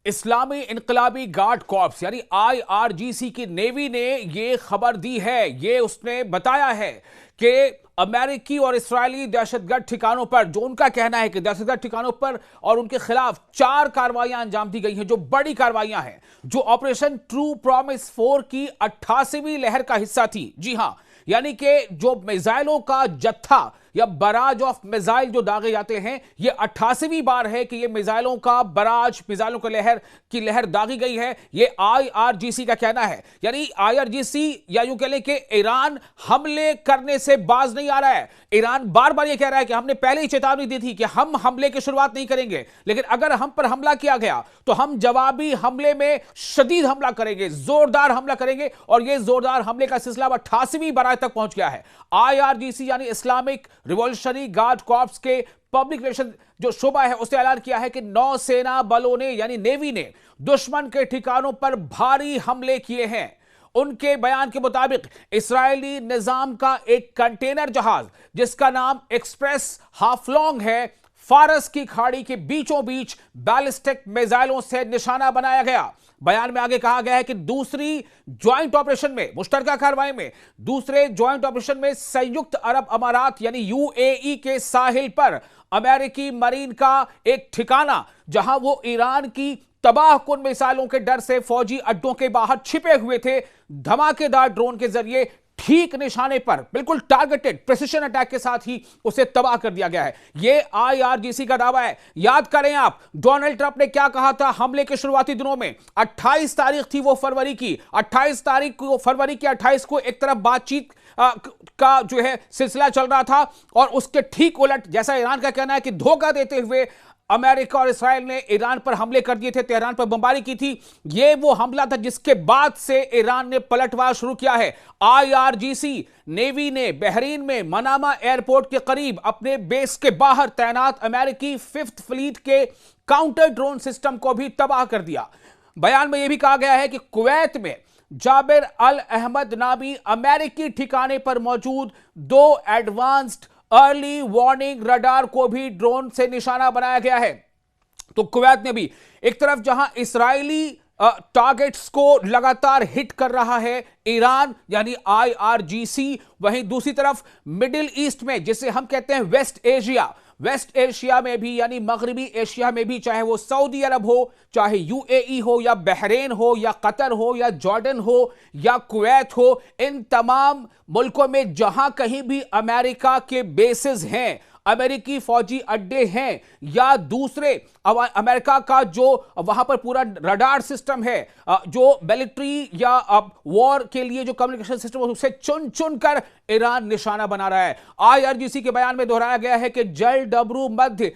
इस्लामी इनकलाबी guard corps यानी IRGC की navy ने यह खबर दी है, ये उसने बताया है कि अमेरिकी और इस्राएली दहशतगर्द ठिकानों पर, जो उनका कहना है कि दहशतगर्द ठिकानों पर और उनके खिलाफ 4 कार्रवाइयां अंजाम दी गई हैं, जो बड़ी कार्रवाइयां हैं, जो ऑपरेशन ट्रू प्रॉमिस 4 की 88वीं लहर का हिस्सा थी। जी हां, यानी कि जो मिसाइलों का जत्था या बराज ऑफ मिसाइल जो दागे जाते हैं, यह 88वीं बार है कि यह मिसाइलों का बराज, मिसाइलों की लहर दागी गई है। यह आईआरजीसी का कहना है। यानी आईआरजीसी या यूं कह लें कि ईरान हमले करने से बाज नहीं आ रहा है। ईरान बार बार यह कह रहा है कि हमने पहले ही चेतावनी दी थी कि हम हमले की शुरुआत नहीं करेंगे, लेकिन अगर हम पर हमला किया गया तो हम जवाबी हमले में शदीद हमला करेंगे, जोरदार हमला करेंगे। और यह जोरदार हमले का सिलसिला 88वीं बार तक पहुंच गया है। आईआरजीसी यानी इस्लामिक रिवॉल्यूशनरी गार्ड कॉर्प्स के पब्लिक रिलेशन जो शोबा है, उसने ऐलान किया है कि नौसेना बलों ने यानी नेवी ने दुश्मन के ठिकानों पर भारी हमले किए हैं। उनके बयान के मुताबिक इस्राएली निजाम का एक कंटेनर जहाज जिसका नाम एक्सप्रेस हाफलोंग है, फारस की खाड़ी के बीचों बीच बैलिस्टिक मिसाइलों से निशाना बनाया गया। बयान में आगे कहा गया है कि दूसरी ज्वाइंट ऑपरेशन में, मुश्तरका कार्रवाई में, दूसरे ज्वाइंट ऑपरेशन में संयुक्त अरब अमारात यानी यूएई के साहिल पर अमेरिकी मरीन का एक ठिकाना, जहां वो ईरान की तबाहकुन मिसाइलों के डर से फौजी अड्डों के बाहर छिपे हुए थे, धमाकेदार ड्रोन के जरिए ठीक निशाने पर, बिल्कुल टारगेटेड प्रिसिशन अटैक के साथ ही उसे तबाह कर दिया गया है। यह आईआरजीसी का दावा है। याद करें आप, डोनाल्ड ट्रंप ने क्या कहा था हमले के शुरुआती दिनों में? 28 तारीख थी वो फरवरी की, 28 तारीख को, फरवरी की 28 को एक तरफ बातचीत का जो है सिलसिला चल रहा था, और उसके ठीक उलट, जैसा ईरान का कहना है कि धोखा देते हुए अमेरिका और इस्राएल ने ईरान पर हमले कर दिए थे, तेहरान पर बमबारी की थी। यह वो हमला था जिसके बाद से ईरान ने पलटवार शुरू किया है। आईआरजीसी नेवी ने बहरीन में मनामा एयरपोर्ट के करीब अपने बेस के बाहर तैनात अमेरिकी 5th फ्लीट के काउंटर ड्रोन सिस्टम को भी तबाह कर दिया। बयान में यह भी कहा गया है कि कुवैत में जाबिर अल अहमद नामी अमेरिकी ठिकाने पर मौजूद 2 एडवांस्ड अर्ली वार्निंग रडार को भी ड्रोन से निशाना बनाया गया है। तो कुवैत ने भी एक तरफ जहां इस्राएली टारगेट्स को लगातार हिट कर रहा है ईरान यानी आईआरजीसी, वहीं दूसरी तरफ मिडिल ईस्ट में, जिसे हम कहते हैं वेस्ट एशिया में भी यानी मगरबी एशिया में भी, चाहे वो सऊदी अरब हो, चाहे यूएई हो, या बहरेन हो, या कतर हो, या जॉर्डन हो, या कुवैत हो, इन तमाम मुल्कों में जहां कहीं भी अमेरिका के बेसेस हैं, अमेरिकी फौजी अड्डे हैं, या दूसरे अमेरिका का जो वहां पर पूरा रडार सिस्टम है, जो मिलिट्री या वॉर के लिए जो कम्युनिकेशन सिस्टम है, उसे चुन चुन कर ईरान निशाना बना रहा है। आईआरजीसी के बयान में दोहराया गया है कि जल डबरू मध्य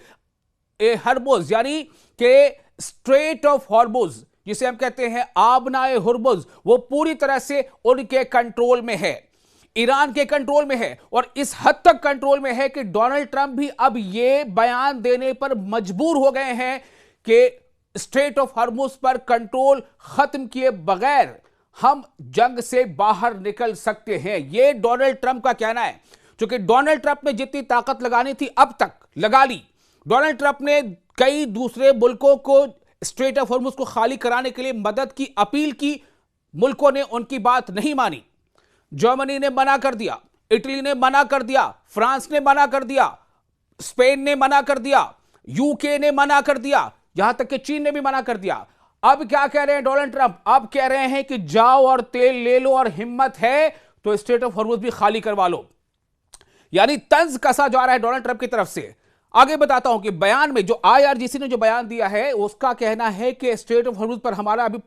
हर्मुज यानी कि स्ट्रेट ऑफ हॉर्मुज, जिसे हम कहते हैं आबनाए हुर्मुज, वो पूरी तरह से उनके कंट्रोल में है, ईरान के कंट्रोल में है। और इस हद तक कंट्रोल में है कि डोनाल्ड ट्रंप भी अब यह बयान देने पर मजबूर हो गए हैं कि स्ट्रेट ऑफ हॉर्मुज पर कंट्रोल खत्म किए बगैर हम जंग से बाहर निकल सकते हैं। यह डोनाल्ड ट्रंप का कहना है। क्योंकि डोनाल्ड ट्रंप ने जितनी ताकत लगानी थी अब तक लगा ली। डोनाल्ड ट्रंप ने कई दूसरे मुल्कों को स्ट्रेट ऑफ हॉर्मुज को खाली कराने के लिए मदद की अपील की, मुल्कों ने उनकी बात नहीं मानी। जर्मनी ने मना कर दिया, इटली ने मना कर दिया, फ्रांस ने मना कर दिया, स्पेन ने मना कर दिया, यूके ने मना कर दिया, यहां तक कि चीन ने भी मना कर दिया। अब क्या कह रहे हैं डोनाल्ड ट्रंप? अब कह रहे हैं कि जाओ और तेल ले लो, और हिम्मत है तो स्ट्रेट ऑफ हॉर्मुज भी खाली करवा लो। यानी तंज कसा जा रहा है डोनाल्ड ट्रंप की तरफ से। आगे बताता हूं कि बयान में जो आईआरजीसी ने जो बयान दिया है, उसका कहना है कि स्ट्रेट ऑफ हॉर्मुज पर हमारा अभी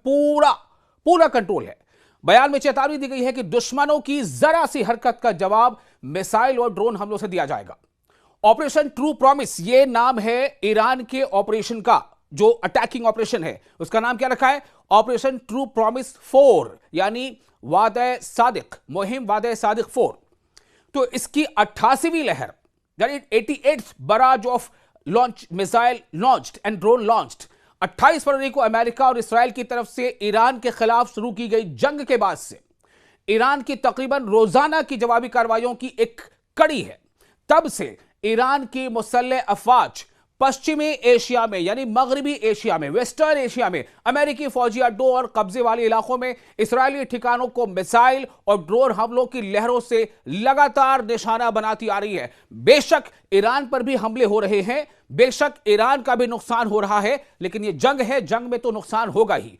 पूरा कंट्रोल है। बयान में चेतावनी दी गई है कि दुश्मनों की जरा सी हरकत का जवाब मिसाइल और ड्रोन हमलों से दिया जाएगा। ऑपरेशन ट्रू प्रॉमिस, यह नाम है ईरान के ऑपरेशन का, जो अटैकिंग ऑपरेशन है उसका नाम क्या रखा है? ऑपरेशन ट्रू प्रॉमिस 4 यानी वादे सादिक, मुहिम वादे सादिक 4। तो इसकी 88वीं लहर यानी 88th barrage of launch missile launched and drone launched 28 फरवरी को अमेरिका और इस्राएल की तरफ से ईरान के खिलाफ शुरू की गई जंग के बाद से ईरान की तकरीबन रोजाना की जवाबी कार्रवाइयों की एक कड़ी है। तब से ईरान की मुसल्लह अफवाज पश्चिमी एशिया में यानी मगरबी एशिया में, वेस्टर्न एशिया में अमेरिकी फौजी अड्डों और कब्जे वाले इलाकों में इस्राएली ठिकानों को मिसाइल और ड्रोन हमलों की लहरों से लगातार निशाना बनाती आ रही है। बेशक ईरान पर भी हमले हो रहे हैं, बेशक ईरान का भी नुकसान हो रहा है, लेकिन यह जंग है, जंग में तो नुकसान होगा ही।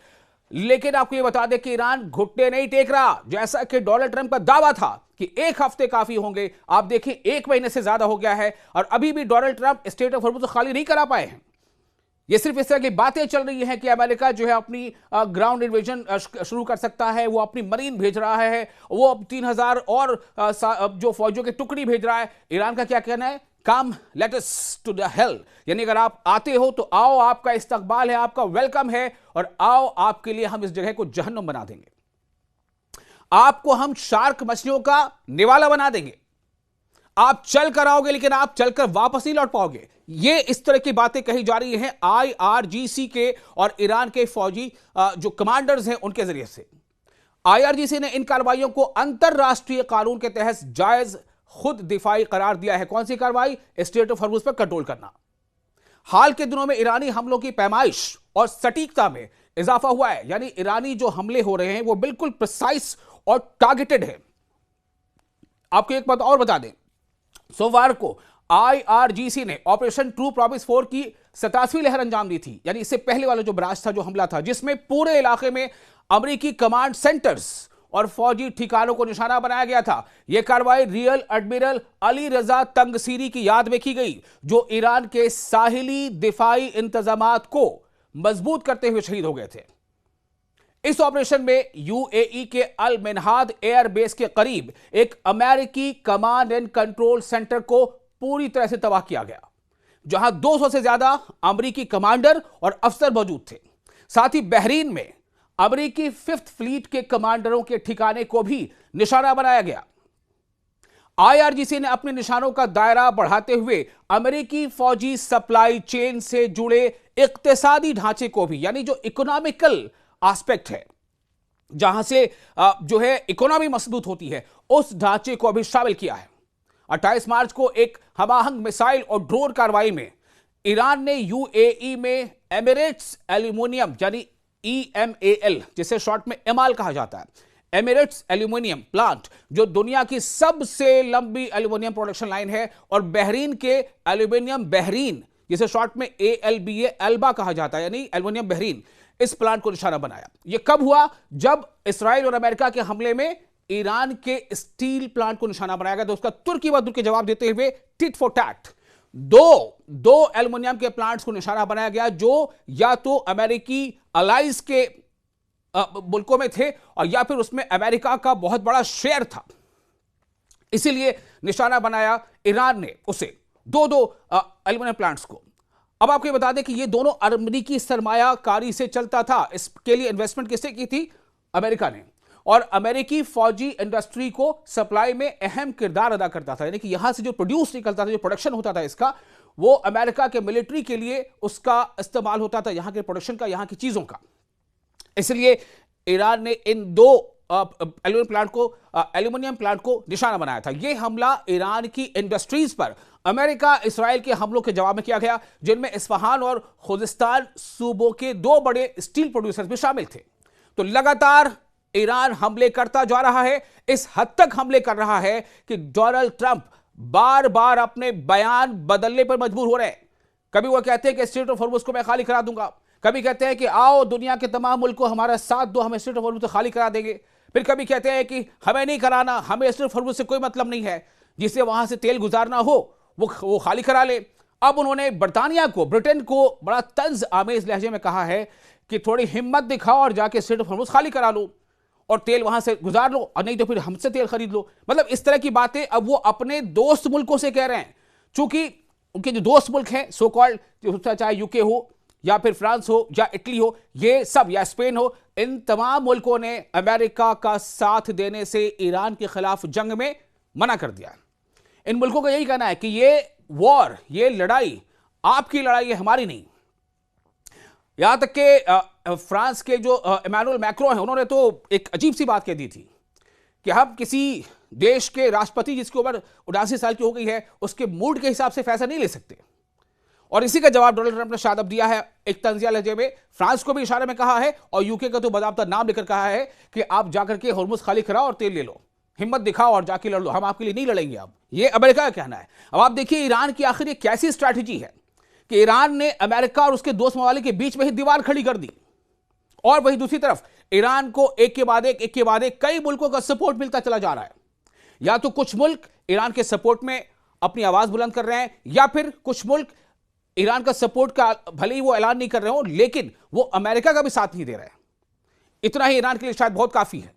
लेकिन आपको यह बता दें कि ईरान घुटने नहीं टेक रहा, जैसा कि डोनाल्ड ट्रंप का दावा था कि 1 हफ्ते काफी होंगे। आप देखिए 1 महीने से ज्यादा हो गया है और अभी भी Donald Trump state of Hormuz खाली नहीं करा पाए हैं। ये सिर्फ इस तरह की बातें चल रही हैं कि अमेरिका जो है अपनी ग्राउंड इन्वेजन शुरू कर सकता है, वो अपनी मरीन भेज रहा है, वो अब 3000 और जो फौजियों की टुकड़ी भेज रहा है। ईरान का क्या कहना है? Come let us to the hell, यानी अगर आप आते हो तो आओ, आपका इस्तकबाल है, आपका वेलकम है, और आओ आपके लिए हम इस जगह को जहन्नुम बना देंगे, आपको हम शार्क मछलियों का निवाला बना देंगे, आप चल कर आओगे लेकिन आप चलकर वापस नहीं लौट पाओगे। ये इस तरह की बातें कही जा रही हैं IRGC के और ईरान के फौजी जो कमांडर्स हैं उनके जरिए से। IRGC ने इन कार्रवाइयों को अंतरराष्ट्रीय कानून के तहत जायज खुद दिफाई करार दिया है। कौन सी कार्रवाई? स्टेट ऑफ हॉर्मुज़ पर कंट्रोल करना। हाल के दिनों में ईरानी हमलों की पैमाइश और सटीकता में इजाफा हुआ है, यानी ईरानी जो हमले हो रहे हैं वो बिल्कुल प्रिसाइज और टारगेटेड है। आपको एक बात और बता दें, सोमवार को IRGC ने ऑपरेशन ट्रू प्रॉमिस 4 की 87वीं लहर अंजाम दी थी, यानी इससे पहले वाला जो बराज था, जो हमला था, जिसमें पूरे इलाके में अमेरिकी कमांड सेंटर्स और फौजी ठिकानों को निशाना बनाया गया था। यह कार्रवाई रियल एडमिरल अली रजा तंगसीरी की याद में की गई, जो ईरान के साहिली दिफाई इंतजामात को मजबूत करते हुए शहीद हो गए थे। इस ऑपरेशन में UAE के अल मिनहाद एयर बेस के करीब एक अमेरिकी कमांड एंड कंट्रोल सेंटर को पूरी तरह से तबाह किया गया, जहां 200 से ज्यादा अमेरिकी कमांडर और अफसर मौजूद थे। साथ ही बहरीन में अमेरिकी 5th फ्लीट के कमांडरों के ठिकाने को भी निशाना बनाया गया। IRGC ने अपने निशानों का दायरा बढ़ाते हुए अमेरिकी फौजी सप्लाई चेन से जुड़े इक्तिसादी ढांचे को भी, यानी जो इकोनॉमिकल एस्पेक्ट है, जहां से जो है इकोनॉमी मजबूत होती है, उस ढांचे को भी शामिल किया है। 28 मार्च को एक हमाहंग मिसाइल और ड्रोन कार्रवाई में ईरान ने UAE में एमिरेट्स एल्यूमिनियम यानी EMAL, जिसे शॉर्ट में एमाल कहा जाता है, एमिरेट्स एल्यूमिनियम प्लांट, जो दुनिया की सबसे लंबी एल्यूमिनियम प्रोडक्शन लाइन है, और बहरीन के एल्यूमिनियम बहरीन, जिसे शॉर्ट में ALBA अल्बा कहा जाता है, यानी एल्यूमिनियम बहरीन, इस प्लांट को निशाना बनाया। यह कब हुआ? जब इसराइल और अमेरिका के हमले में ईरान के स्टील प्लांट को निशाना बनाया गया, तो उसका तुर्की बदुर के जवाब देते हुए टिट फॉर टैट दो एल्युमिनियम के प्लांट्स को निशाना बनाया गया, जो या तो अमेरिकी अलाइज के मुल्कों में थे और या फिर उसमें अमेरिका का बहुत बड़ा शेयर था। इसीलिए निशाना बनाया ईरान ने उसे दो एल्युमिनियम प्लांट्स को। अब आपको ये बता दें कि ये दोनों अमेरिकी सरमायाकारी से चलता था। इसके लिए इन्वेस्टमेंट किसने की थी? अमेरिका ने। और अमेरिकी फौजी इंडस्ट्री को सप्लाई में अहम किरदार अदा करता था, यानी कि यहां से जो प्रोड्यूस निकलता था, जो प्रोडक्शन होता था इसका, वो अमेरिका के मिलिट्री के लिए उसका इस्तेमाल होता था, यहां के प्रोडक्शन का, यहां की चीजों का। इसलिए ईरान ने इन दो एल्यूमिनियम प्लांट को निशाना बनाया था। यह हमला ईरान की इंडस्ट्रीज पर अमेरिका इसराइल के हमलों के जवाब में किया गया, जिनमें इस्फहान और खुजिस्तान सूबों के दो बड़े स्टील प्रोड्यूसर्स भी शामिल थे। तो लगातार ईरान हमले करता जा रहा है, इस हद तक हमले कर रहा है कि डोनाल्ड ट्रंप बार बार अपने बयान बदलने पर मजबूर हो रहे हैं। कभी वो कहते हैं कि स्ट्रेट ऑफ हॉर्मुज़ को मैं खाली करा दूंगा, कभी कहते हैं कि आओ दुनिया के तमाम मुल्क को हमारा साथ दो, हम स्ट्रेट ऑफ हॉर्मुज़ खाली करा देंगे, फिर कभी कहते हैं कि हमें नहीं कराना, हमें स्ट्रेट ऑफ हॉर्मुज़ से कोई मतलब नहीं है, जिसे वहां से तेल गुजारना हो वो खाली करा ले। अब उन्होंने ब्रिटेन को बड़ा तंज आमेज लहजे में कहा है कि थोड़ी हिम्मत दिखाओ और जाके स्ट्रेट ऑफ हॉर्मुज़ खाली करा लो और तेल वहां से गुजार लो, और नहीं तो फिर हमसे तेल खरीद लो। मतलब इस तरह की बातें अब वो अपने दोस्त मुल्कों से कह रहे हैं, चूंकि उनके जो दोस्त मुल्क हैं सो कॉल्ड, चाहे यूके हो या फिर फ्रांस हो या इटली हो, ये सब, या स्पेन हो, इन तमाम मुल्कों ने अमेरिका का साथ देने से ईरान के खिलाफ जंग में मना कर दिया। इन मुल्कों का यही कहना है कि ये वॉर, ये लड़ाई आपकी लड़ाई है, हमारी नहीं। यहां तक कि फ्रांस के जो इमैनुअल मैक्रों हैं, उन्होंने तो एक अजीब सी बात कह दी थी कि हम किसी देश के राष्ट्रपति जिसकी उम्र 79 साल की हो गई है, उसके मूड के हिसाब से फैसला नहीं ले सकते। और इसी का जवाब डोनाल्ड ट्रंप ने शायद अब दिया है एक तंजिया लहजे में। फ्रांस को भी इशारे में कहा है और यूके का तो बाकायदा नाम लेकर कहा है कि आप जाकर के होर्मुज खाली कराओ और तेल ले लो, हिम्मत दिखाओ और जाके लड़ लो, हम आपके लिए नहीं लड़ेंगे। अब ये अमेरिका का कहना है। अब आप देखिए ईरान की आखिर एक कैसी स्ट्रैटेजी है कि ईरान ने अमेरिका और उसके दोस्त ममालिक के बीच में ही दीवार खड़ी कर दी, और वहीं दूसरी तरफ ईरान को एक के बाद एक कई मुल्कों का सपोर्ट मिलता चला जा रहा है। या तो कुछ मुल्क ईरान के सपोर्ट में अपनी आवाज बुलंद कर रहे हैं, या फिर कुछ मुल्क ईरान का सपोर्ट का भले ही वो ऐलान नहीं कर रहे हो, लेकिन वो अमेरिका का भी साथ नहीं दे रहे हैं। इतना ही ईरान के लिए शायद बहुत काफी है।